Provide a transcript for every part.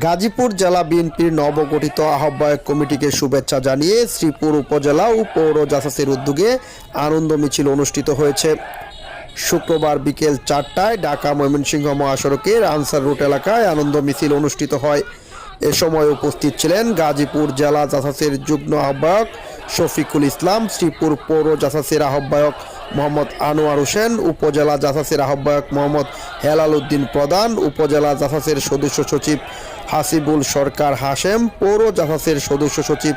গাজীপুর জেলা বিএনপির নবগঠিত আহ্বায়ক কমিটিকে শুভেচ্ছা জানিয়ে শ্রীপুর উপজেলা ও পৌর জাসাসের উদ্যোগে আনন্দ মিছিল অনুষ্ঠিত হয়েছে। শুক্রবার বিকেল 4টায় ঢাকা ময়মনসিংহ মহাসড়কের আনসার রুট এলাকায় আনন্দ মিছিল অনুষ্ঠিত হয়। এ সময় উপস্থিত ছিলেন গাজীপুর জেলা জাসাসের যুগ্ম আহ্বায়ক শফিকুল ইসলাম, শ্রীপুর পৌর জাসাসের আহ্বায়ক মোহাম্মদ আনোয়ার হোসেন, উপজেলা জাসাসের আহ্বায়ক মোহাম্মদ হেলাল উদ্দিন প্রধান, উপজেলা জাসাসের সদস্য সচিব হাসিবুল সরকার হাশেম, পৌর জাসাসের সদস্য সচিব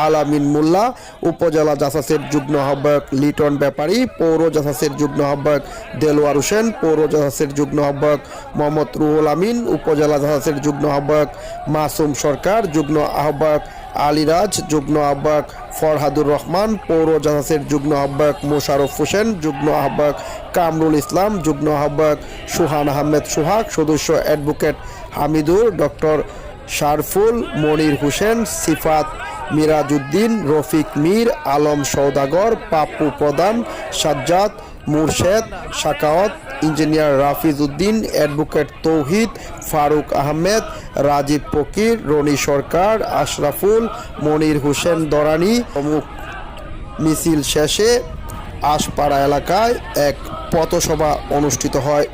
আলামিন মোল্লা, উপজেলা জাসাসের যুগ্ম আহ্বায়ক লিটন ব্যাপারী, পৌর জাসাসের যুগ্ম আহ্বায়ক দেলোয়ার হোসেন, পৌর জাসাসের যুগ্ম আহ্বায়ক মোহাম্মদ রুহুল আমিন, উপজেলা জাসাসের যুগ্ম আহ্বায়ক মাসুম সরকার, যুগ্ম আহ্বায়ক আলিরাজ, যুগ্ম আহ্বায়ক ফরহাদুর রহমান, পৌর জাসাসের যুগ্ম আহ্বায়ক মোশারফ হোসেন, যুগ্ম আহ্বায়ক কামরুল ইসলাম, যুগ্ম আহ্বায়ক সুহান আহমেদ সোহাগ, সদস্য অ্যাডভোকেট হামিদুর, ডক্টর শারফুল, মনির হোসেন, সিফাত, মিরাজউদ্দিন, রফিক মীর, আলম সওদাগর, পাপ্পু প্রধান, সাজ্জাদ, মুর্শেদ, শাকাওয়াত, ইঞ্জিনিয়ার রাফিজ উদ্দিন, অ্যাডভোকেট তৌহিদ, ফারুক আহমেদ, রাজীব ফকির, রনি সরকার, আশরাফুল, মনির হোসেন দরানি প্রমুখ। মিছিল শেষে আশপাড়া এলাকায় এক পথসভা অনুষ্ঠিত হয়।